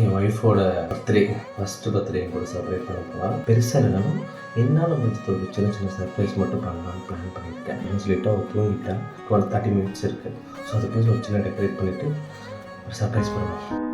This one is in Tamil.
என் ஒய்ஃபோட பர்த்டே, ஃபஸ்ட்டு பர்த்டே கூட செலிப்ரேட் பண்ண போகலாம். பெருசாக இல்லைனாலும் என்னால் முடிஞ்சது ஒரு சின்ன சின்ன சர்ப்ரைஸ் மட்டும் பண்ணலான்னு பிளான் பண்ணியிருக்கேன். அப்படின்னு சொல்லிவிட்டு அவள் தூங்கிட்டேன். 30 மினிட்ஸ் இருக்குது. ஸோ அதுக்கு ஒரு சின்ன டெக்கரேட் பண்ணிவிட்டு ஒரு சர்ப்ரைஸ் பண்ணுவேன்.